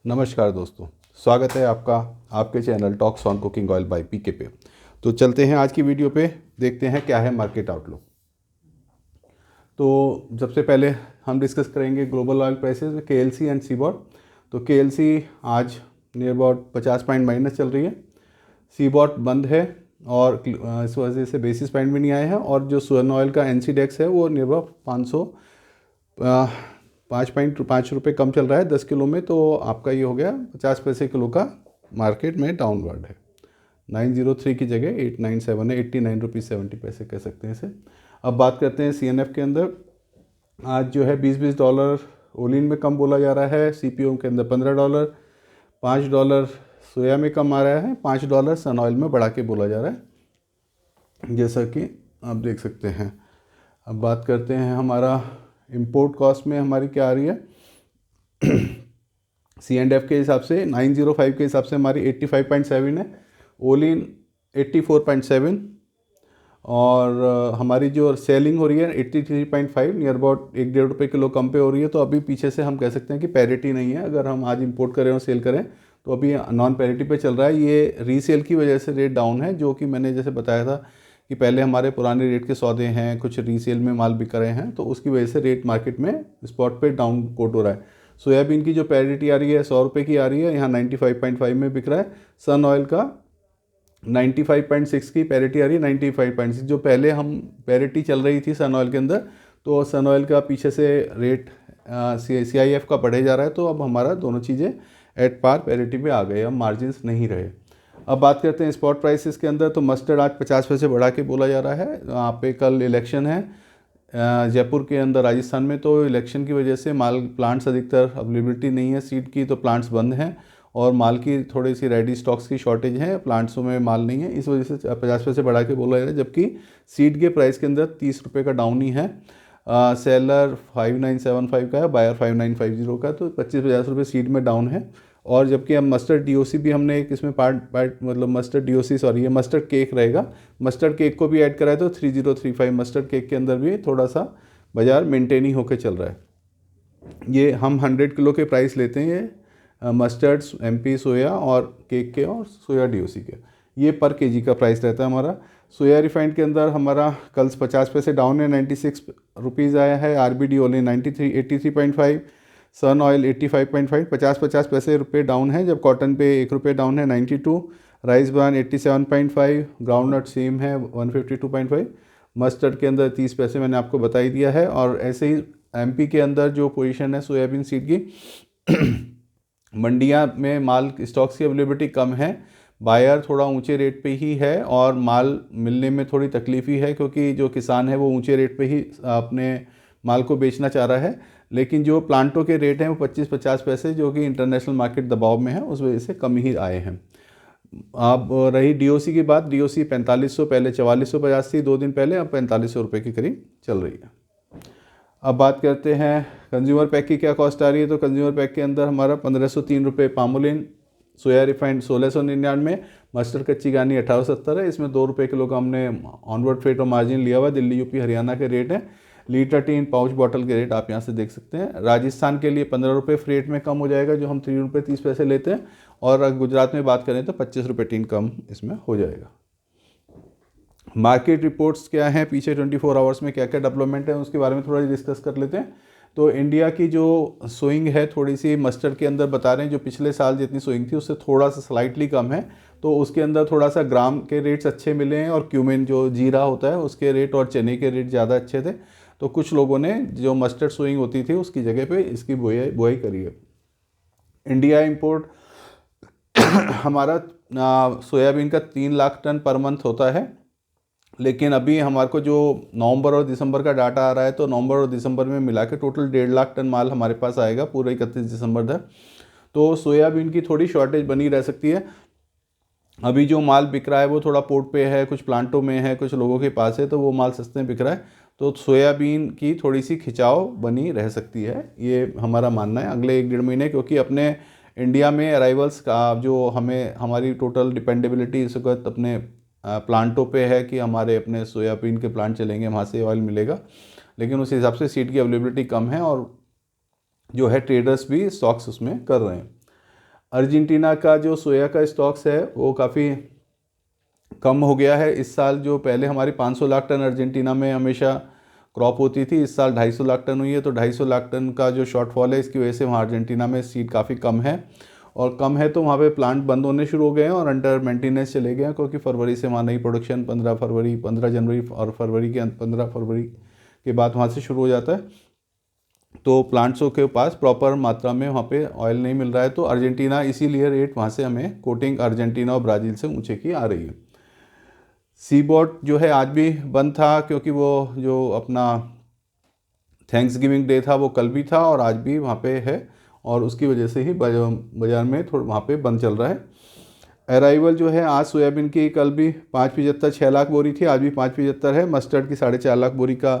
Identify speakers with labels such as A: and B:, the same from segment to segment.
A: नमस्कार दोस्तों, स्वागत है आपका आपके channel talks on cooking oil by PK पे। तो चलते हैं आज की वीडियो पे, देखते हैं क्या है मार्केट आउटलुक। तो सबसे पहले हम डिस्कस करेंगे global oil prices KLC and CBOT. तो केएलसी आज नियर अबाउट 50 पॉइंट माइनस चल रही है, सीबॉट बंद है और इस वजह से बेसिस पॉइंट भी नहीं आए हैं। और जो सुअर्न ऑयल का एनसीडेक्स है वो नियर अबाउट 5 रुपये कम चल रहा है 10 किलो में। तो आपका ये हो गया 50 पैसे किलो का मार्केट में डाउनवर्ड है। 903 की जगह 897 है, 89 रुपीज़ 70 पैसे कह सकते हैं इसे। अब बात करते हैं सीएनएफ के अंदर। आज जो है $20 ओलिन में कम बोला जा रहा है, सीपीओ के अंदर $15, $5 सोया में कम आ रहा है, $5 सन ऑयल में बढ़ा के बोला जा रहा है, जैसा कि आप देख सकते हैं। अब बात करते हैं हमारा इंपोर्ट कॉस्ट में हमारी क्या आ रही है। C&F के हिसाब से 905 के हिसाब से हमारी 85.7 है, ओलिन 84.7 और हमारी जो सेलिंग हो रही है 83.5, नियर अबाउट 1-1.5 रुपये किलो कम पे हो रही है। तो अभी पीछे से हम कह सकते हैं कि पैरिटी नहीं है। अगर हम आज इंपोर्ट करें और सेल करें तो अभी नॉन पैरिटी पे चल रहा है। ये रीसेल की वजह से रेट डाउन है, जो कि मैंने जैसे बताया था कि पहले हमारे पुराने रेट के सौदे हैं, कुछ रीसेल में माल बिक रहे हैं, तो उसकी वजह से रेट मार्केट में स्पॉट पे डाउन कोट हो रहा है। सोयाबीन की जो पैरिटी आ रही है 100 रुपये की आ रही है, यहाँ 95.5 में बिक रहा है। सन ऑयल का 95.6 की पैरिटी आ रही है, 95.6 जो पहले हम पैरिटी चल रही थी सन ऑयल के अंदर। तो सन ऑयल का पीछे से रेट CIF का बढ़े जा रहा है। तो अब हमारा दोनों चीज़ें एट पार पैरिटी पे आ गए, अब मार्जिन्स नहीं रहे। अब बात करते हैं स्पॉट प्राइसेस के अंदर। तो मस्टर्ड आज 50 पैसे बढ़ा के बोला जा रहा है। यहाँ पे कल इलेक्शन है जयपुर के अंदर, राजस्थान में। तो इलेक्शन की वजह से माल प्लांट्स अधिकतर अवेलेबिलिटी नहीं है सीड की, तो प्लांट्स बंद हैं और माल की थोड़ी सी रेडी स्टॉक्स की शॉर्टेज है, प्लांट्सों में माल नहीं है, इस वजह से 50 पैसे बढ़ा के बोला जा रहा है। जबकि सीड के प्राइस के अंदर 30 रुपये का डाउन ही है। सेलर 5975 का है, बायर 5950 का, तो 25-50 रुपये सीड में डाउन है। और जबकि अब मस्टर्ड DOC भी हमने एक इसमें पार्ट मतलब मस्टर्ड DOC सॉरी ये मस्टर्ड केक रहेगा, मस्टर्ड केक को भी ऐड कराए तो 3035 मस्टर्ड केक के अंदर भी थोड़ा सा बाज़ार मेंटेन ही होकर चल रहा है। ये हम 100 किलो के प्राइस लेते हैं, ये मस्टर्ड MP सोया और केक के और सोया DOC के, ये पर केजी का प्राइस रहता है हमारा। सोया रिफाइंड के अंदर हमारा कल 50 पैसे डाउन है, 96 रुपीज़ आया है। RBD ओलिन 83.5, सन ऑयल 85.5, 50 पैसे रुपये डाउन है। जब कॉटन पे 1 रुपये डाउन है 92, rice bran 87.5, groundnut same है 152.5। मस्टर्ड के अंदर 30 पैसे मैंने आपको बता ही दिया है। और ऐसे ही MP के अंदर जो पोजीशन है सोयाबीन सीड की मंडियां में माल स्टॉक्स की अवेलेबिलिटी कम है, बायर थोड़ा ऊंचे रेट पे ही है और माल मिलने में थोड़ी तकलीफ ही है, क्योंकि जो किसान है वो ऊंचे रेट पे ही अपने माल को बेचना चाह रहा है। लेकिन जो प्लांटों के रेट हैं वो 25-50 पैसे, जो कि इंटरनेशनल मार्केट दबाव में है, उस वजह से कम ही आए हैं। अब रही DOC की बात, DOC 4500, पहले 4450 थी 2 दिन पहले, अब 4500 रुपये के करीब चल रही है। अब बात करते हैं कंज्यूमर पैक की क्या कॉस्ट आ रही है। तो कंज्यूमर पैक के अंदर हमारा 1503 रुपये पामोलिन, सोया रिफाइंड 1699, मस्टर्ड कच्ची घानी 1870 है। इसमें 2 रुपये किलो का हमने ऑनवर्ड फ्रेट और मार्जिन लिया हुआ, दिल्ली यूपी हरियाणा के रेट हैं। लीटर टीन पाउच बॉटल के रेट आप यहाँ से देख सकते हैं। राजस्थान के लिए 15 रुपये फ्रेट में कम हो जाएगा, जो हम 3 रुपये 30 पैसे लेते हैं। और अगर गुजरात में बात करें तो 25 रुपये टीन कम इसमें हो जाएगा। मार्केट रिपोर्ट्स क्या हैं, पीछे 24 आवर्स में क्या क्या डेवलपमेंट है, उसके बारे में थोड़ा डिस्कस कर लेते हैं। तो इंडिया की जो सोइंग है थोड़ी सी मस्टर्ड के अंदर बता रहे हैं, जो पिछले साल जितनी सोइंग थी उससे थोड़ा सा स्लाइटली कम है। तो उसके अंदर थोड़ा सा ग्राम के रेट्स अच्छे मिले हैं, और क्यूमिन जो जीरा होता है उसके रेट और चने के रेट ज़्यादा अच्छे थे। तो कुछ लोगों ने जो मस्टर्ड सोइंग होती थी उसकी जगह पे इसकी बुआई करी है। इंडिया इंपोर्ट हमारा सोयाबीन का 3 लाख टन पर मंथ होता है, लेकिन अभी हमारे को जो नवंबर और दिसंबर का डाटा आ रहा है, तो नवंबर और दिसंबर में मिला के टोटल 1.5 लाख टन माल हमारे पास आएगा पूरे 31 दिसंबर तक। तो सोयाबीन की थोड़ी शॉर्टेज बनी रह सकती है। अभी जो माल बिक रहा है वो थोड़ा पोर्ट पे है, कुछ प्लांटों में है, कुछ लोगों के पास है, तो वो माल सस्ते में बिक रहा है। तो सोयाबीन की थोड़ी सी खिंचाव बनी रह सकती है, ये हमारा मानना है अगले 1-1.5 महीने, क्योंकि अपने इंडिया में अराइवल्स का जो हमारी टोटल डिपेंडेबिलिटी इस वक्त अपने प्लांटों पे है कि हमारे अपने सोयाबीन के प्लांट चलेंगे, वहाँ से ऑयल मिलेगा। लेकिन उस हिसाब से सीड की अवेलेबिलिटी कम है, और जो है ट्रेडर्स भी स्टॉक्स उसमें कर रहे हैं। अर्जेंटीना का जो सोया का स्टॉक्स है वो काफ़ी कम हो गया है इस साल। जो पहले हमारी 500 लाख टन अर्जेंटीना में हमेशा क्रॉप होती थी, इस साल 250 लाख टन हुई है। तो 250 लाख टन का जो शॉर्टफॉल है इसकी वजह से वहाँ अर्जेंटीना में सीड काफ़ी कम है, और कम है तो वहाँ पे प्लांट बंद होने शुरू हो गए हैं और अंडर मेंटेनेंस चले गए हैं, क्योंकि फरवरी से वहाँ नई प्रोडक्शन 15 जनवरी और फरवरी के 15 फरवरी के बाद वहाँ से शुरू हो जाता है। तो प्लांट्सों के पास प्रॉपर मात्रा में वहाँ पे ऑयल नहीं मिल रहा है, तो अर्जेंटीना इसीलिए रेट वहाँ से हमें कोटिंग अर्जेंटीना और ब्राज़ील से ऊँचे की आ रही है। सीबॉट जो है आज भी बंद था, क्योंकि वो जो अपना थैंक्स गिविंग डे था वो कल भी था और आज भी वहाँ पे है, और उसकी वजह से ही बाज़ार में थोड़ा वहाँ पे बंद चल रहा है। अराइवल जो है आज सोयाबीन की कल भी 5.75 6 लाख बोरी थी, आज भी 5.75 है। मस्टर्ड की 4.5 लाख बोरी का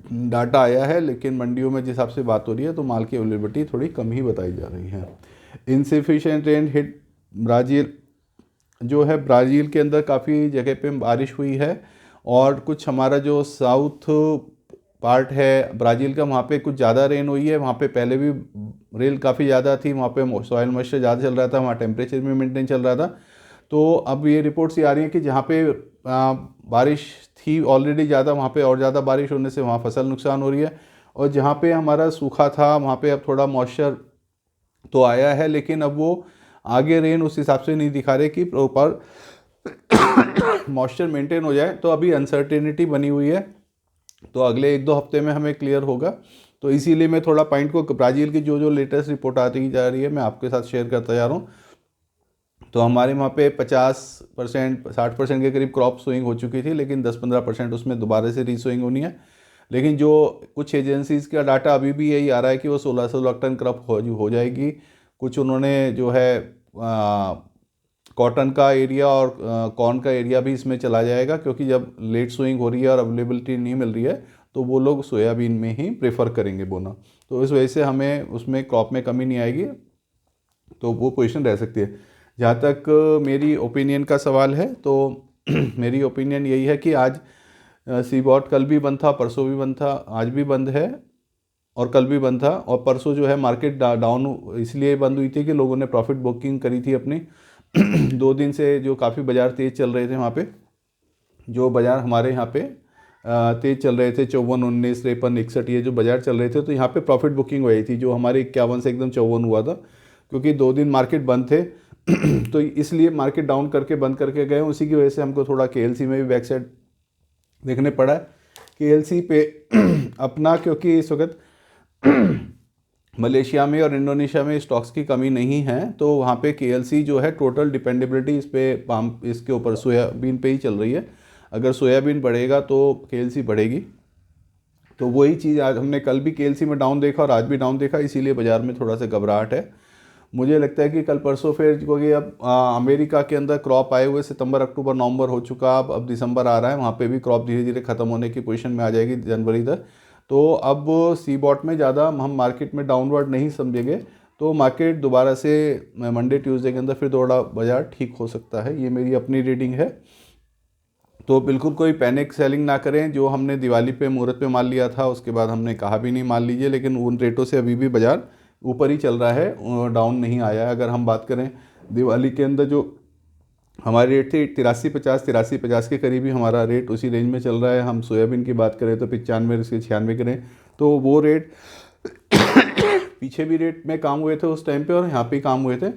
A: डाटा आया है, लेकिन मंडियों में जिस हिसाब से बात हो रही है तो माल की अवेलेबिलिटी थोड़ी कम ही बताई जा रही है। इनसफिशिएंट रेन हिट ब्राज़ील जो है, ब्राज़ील के अंदर काफ़ी जगह पे बारिश हुई है, और कुछ हमारा जो साउथ पार्ट है ब्राज़ील का वहाँ पे कुछ ज़्यादा रेन हुई है। वहाँ पे पहले भी रेल काफ़ी ज़्यादा थी, वहाँ पे सॉइल मॉइस्चर ज़्यादा चल रहा था, वहाँ टेम्परेचर भी मेंटेन चल रहा था। तो अब ये रिपोर्ट्स ये आ रही हैं कि जहाँ पे बारिश थी ऑलरेडी ज़्यादा, वहाँ पे और ज़्यादा बारिश होने से वहाँ फसल नुकसान हो रही है, और जहाँ पे हमारा सूखा था वहाँ पे अब थोड़ा मॉइस्चर तो आया है, लेकिन अब वो आगे रेन उस हिसाब से नहीं दिखा रहे कि प्रॉपर मॉइस्चर मेंटेन हो जाए। तो अभी अनसर्टेनिटी बनी हुई है, तो अगले 1-2 हफ्ते में हमें क्लियर होगा। तो इसीलिए मैं थोड़ा पॉइंट को ब्राज़ील की जो लेटेस्ट रिपोर्ट आती जा रही है मैं आपके साथ शेयर करता जा रहा हूँ। तो हमारे वहाँ पे 50% 60% के करीब क्रॉप सोइंग हो चुकी थी, लेकिन 10-15% उसमें दोबारा से रीसोइंग होनी है। लेकिन जो कुछ एजेंसीज़ का डाटा अभी भी यही आ रहा है कि वो 1600 लाख टन क्रॉप हो जाएगी। कुछ उन्होंने जो है कॉटन का एरिया और कॉर्न का एरिया भी इसमें चला जाएगा, क्योंकि जब लेट सोइंग हो रही है और अवेलेबिलिटी नहीं मिल रही है तो वो लोग सोयाबीन में ही प्रेफर करेंगे बोना। तो इस वजह से हमें उसमें क्रॉप में कमी नहीं आएगी, तो वो पोजीशन रह सकती है। जहाँ तक मेरी ओपिनियन का सवाल है, तो मेरी ओपिनियन यही है कि आज सीबॉट कल भी बंद था, परसों भी बंद था, आज भी बंद है और कल भी बंद था। और परसों जो है मार्केट डाउन इसलिए बंद हुई थी कि लोगों ने प्रॉफिट बुकिंग करी थी अपनी 2 दिन से जो काफ़ी बाज़ार तेज़ चल रहे थे। वहाँ पे जो बाज़ार हमारे यहाँ पे तेज़ चल रहे थे 54, 19, 53, 61 ये जो बाज़ार चल रहे थे, तो यहाँ पे प्रॉफिट बुकिंग हुई थी, जो हमारे 51 से एकदम 54 हुआ था, क्योंकि 2 दिन मार्केट बंद थे। तो इसलिए मार्केट डाउन करके बंद करके गए, उसी की वजह से हमको थोड़ा KLC में भी बैक साइड देखने पड़ा है। KLC पे अपना, क्योंकि इस वक्त मलेशिया में और इंडोनेशिया में स्टॉक्स की कमी नहीं है, तो वहाँ पे KLC जो है टोटल डिपेंडेबिलिटी इस पे इसके ऊपर सोयाबीन पे ही चल रही है। अगर सोयाबीन बढ़ेगा तो KLC बढ़ेगी। तो वही चीज़ आज हमने कल भी KLC में डाउन देखा और आज भी डाउन देखा, इसीलिए बाज़ार में थोड़ा सा घबराहट है। मुझे लगता है कि कल परसों फिर, क्योंकि अब अमेरिका के अंदर क्रॉप आए हुए सितंबर, अक्टूबर, नवंबर हो चुका, अब दिसंबर आ रहा है, वहाँ पे भी क्रॉप धीरे धीरे ख़त्म होने की पोजीशन में आ जाएगी जनवरी तक। तो अब सीबॉट में ज़्यादा हम मार्केट में डाउनवर्ड नहीं समझेंगे, तो मार्केट दोबारा से मंडे ट्यूसडे के अंदर फिर थोड़ा बाज़ार ठीक हो सकता है। ये मेरी अपनी रीडिंग है। तो बिल्कुल कोई पैनिक सेलिंग ना करें। जो हमने दिवाली पे मुहूर्त पे माल लिया था उसके बाद हमने कहा भी नहीं माल लीजिए, लेकिन उन रेटों से अभी भी बाज़ार ऊपर ही चल रहा है, डाउन नहीं आया है। अगर हम बात करें दिवाली के अंदर जो हमारी रेट थी 83.50 के करीब ही हमारा रेट उसी रेंज में चल रहा है। हम सोयाबीन की बात करें तो 95 से 96 करें, तो वो रेट पीछे भी रेट में काम हुए थे उस टाइम पे और यहाँ पे काम हुए थे।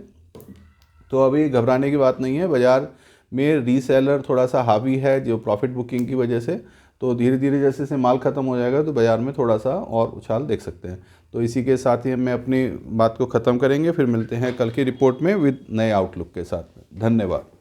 A: तो अभी घबराने की बात नहीं है। बाज़ार में रीसेलर थोड़ा सा हावी है जो प्रॉफिट बुकिंग की वजह से, तो धीरे धीरे जैसे से माल ख़त्म हो जाएगा तो बाज़ार में थोड़ा सा और उछाल देख सकते हैं। तो इसी के साथ ही हम अपनी बात को ख़त्म करेंगे, फिर मिलते हैं कल की रिपोर्ट में विद नए आउटलुक के साथ। धन्यवाद।